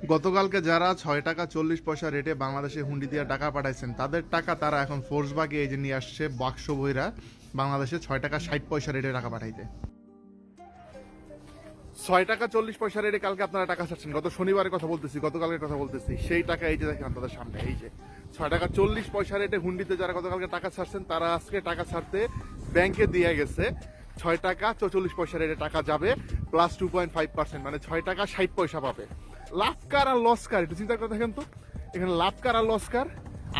গতকালকে যারা ৬ টাকা ৪০ পয়সা রেটে বাংলাদেশে হুন্ডি দিয়ে টাকা পাঠাইছেন তাদের টাকা তারা এখন ফোর্স বাগে এই যে নিয়ে আসছে বাক্স বইরা বাংলাদেশে ৬ টাকা ৬০ পয়সা রেটে টাকা পাঠাইতে। ৬ টাকা ৪০ পয়সা রেটে কালকে আপনারা টাকা ছাড়ছেন, গত শনিবারের কথা বলতেছি, গতকালকের কথা বলতেছি, সেই টাকা এই যে দেখেন আপনাদের সামনে, এই যে ৬ টাকা ৪০ পয়সা রেটে হুন্ডিতে যারা গতকালকে টাকা ছাড়ছেন তারা আজকে টাকা ছাড়তে ব্যাংকে দিয়ে গেছে ৬ টাকা ৪৪ পয়সা রেটে টাকা যাবে প্লাস 2.5%, মানে ৬ টাকা ৬০ পয়সা পাবে। লাভ কার আর লস কার একটু চিন্তা করে দেখেন তো, এখানে লাভ কার আর লস কার?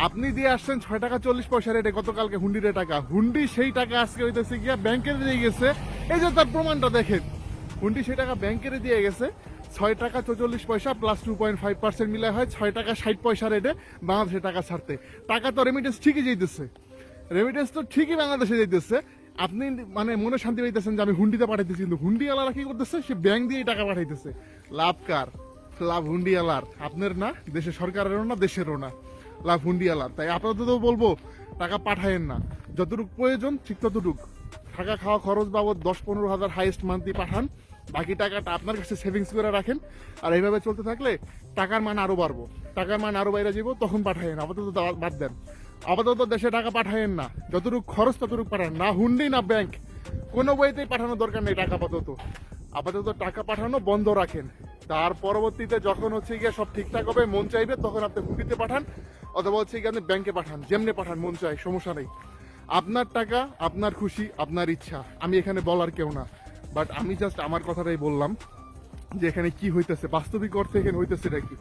আপনি দিয়ে আসছেন ৬ টাকা ৪০ পয়সা রেটে গতকালকে হুন্ডির টাকা, হুন্ডি সেই টাকা আজকে হইতেছে গিয়া ব্যাংকে দিয়ে গেছে, এই যে তার প্রমাণটা দেখেন, হুন্ডি সেই টাকা ব্যাংকের দিয়ে গেছে ৬ টাকা ৪৪ পয়সা প্লাস 2.5% মিলে হয় ৬ টাকা ৬০ পয়সা রেটে বাংলাদেশে টাকা ছাড়তে। টাকা তো রেমিটেন্স ঠিকই যাইতেছে, রেমিটেন্স তো ঠিকই বাংলাদেশে যাইতেছে। আপনি মানে মনে শান্তি পাইতেছেন যে আমি হুন্ডিতে পাঠাইতেছি, কিন্তু হুন্ডি আলারা কি করতেছে, সে ব্যাংক দিয়ে টাকা পাঠাইতেছে। লাভ কার? লাভ হুন্ডি আলার, আপনার না, দেশের সরকারেরও না, দেশেরও না, লাভ হুন্ডি আলার। তাই আপাতত বলবো টাকা পাঠায়েন না, যতটুকু প্রয়োজন ঠিক ততটুকু, থাকা খাওয়া খরচ বাবদ ১০-১৫ হাজার হাইয়েস্ট মান্থলি পাঠান, বাকি টাকাটা আপনার কাছে সেভিংস করে রাখেন। আর এইভাবে চলতে থাকলে টাকার মান আরো বাড়বো, টাকার মান আরো বাইরে যাবো, তখন পাঠায়েন, আপাতত বাদ দেন। আপাতত দেশে টাকা পাঠায়েন না, যতটুকু খরচ ততটুকু পাঠান, না হুন্ডি না ব্যাংক, কোনো বইতেই পাঠানোর দরকার নেই টাকা। আপাতত টাকা পাঠানো বন্ধ রাখেন, তার পরবর্তীতে যখন হচ্ছে গিয়ে সব ঠিকঠাক হবে, মন চাইবে, তখন আপনি হুন্ডিতে পাঠান, অথবা হচ্ছে গিয়ে আপনি ব্যাংকে পাঠান, যেমনি পাঠান মন চাই, সমস্যা নেই। আপনার টাকা, আপনার খুশি, আপনার ইচ্ছা, আমি এখানে বলার কেউ না। বাট আমি জাস্ট আমার কথাটাই বললাম যে এখানে কি হইতেছে, বাস্তবিক অর্থে এখানে হইতেছে কি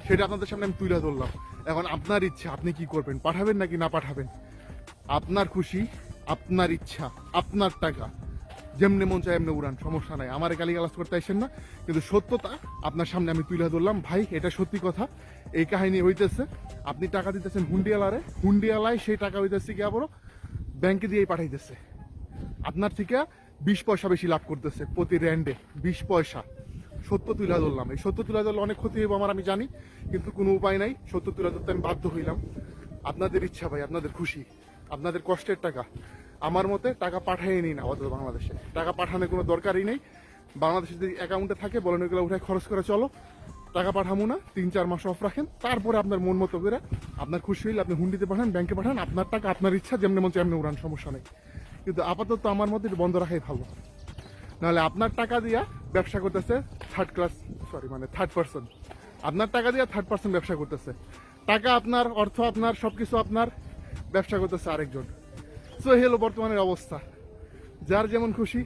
সেটা আপনাদের সামনে আমি তুলে ধরলাম। এখন আপনার ইচ্ছা, আপনি কি করবেন, পাঠাবেন নাকি না পাঠাবেন, আপনার খুশি, আপনার ইচ্ছা, আপনার টাকা, যেমনি মন চায় এমনি উড়ান, সমস্যা নাই, আমার গালিগালাজ করতে আসেন না। কিন্তু সত্যতা আপনার সামনে আমি তুলে ধরলাম, ভাই এটা সত্যি কথা, এই কাহিনী হইতেছে। আপনি টাকা দিতেছেন হুন্ডিয়ালারে, হুন্ডিয়ালায় সেই টাকা হইতেছে কি আবারও ব্যাংকে দিয়েই পাঠাইতেছে, আপনার থেকে 20 পয়সা বেশি লাভ করতেছে প্রতি র্যান্ডে, 20 পয়সা। সত্য তুলে ধরলাম, এই সত্য তুলে ধরলে অনেক ক্ষতি হইব আমার, আমি জানি, কিন্তু কোনো উপায় নাই, সত্য তুলে ধরতে আমি বাধ্য হইলাম। আপনাদের ইচ্ছা ভাই, আপনাদের খুশি, আপনাদের কষ্টের টাকা, আমার মতে টাকা পাঠাই নিই না অত বাংলাদেশে, টাকা পাঠানোর কোনো দরকারই নেই। বাংলাদেশে যদি অ্যাকাউন্টে থাকে বলেন ওইগুলো উঠে খরচ করে চলো, টাকা পাঠাবো না, 3-4 মাস অফ রাখেন, তারপরে আপনার মন মতো করে, আপনার খুশি হইলে আপনি হুন্ডিতে পাঠান, ব্যাংকে পাঠান, আপনার টাকা আপনার ইচ্ছা, যেমনি মন চায় এমনি উড়ান, সমস্যা নেই। কিন্তু আপাতত আমার মতে বন্ধ রাখাই ভালো, নাহলে আপনার টাকা দিয়া ব্যবসা করতেছে থার্ড পার্সন, আপনার টাকা দিয়া থার্ড পার্সন ব্যবসা করতেছে, টাকা আপনার, অর্থ আপনার, সবকিছু আপনার, ব্যবসা করতেছে আরেকজন। সো হলো বর্তমানের অবস্থা, যার যেমন খুশি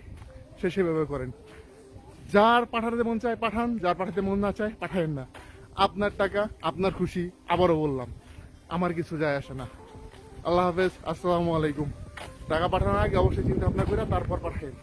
সে সেভাবে করেন, যার পাঠাতে মন চায় পাঠান, যার পাঠাতে মন না চায় পাঠায়েন না। আপনার টাকা, আপনার খুশি, আবারও বললাম, আমার কিছু যায় আসে না। আল্লাহ হাফেজ, আসসালামু আলাইকুম। টাকা পাঠানোর আগে অবশ্যই চিন্তা ভাবনা করে তারপর পাঠায়েন।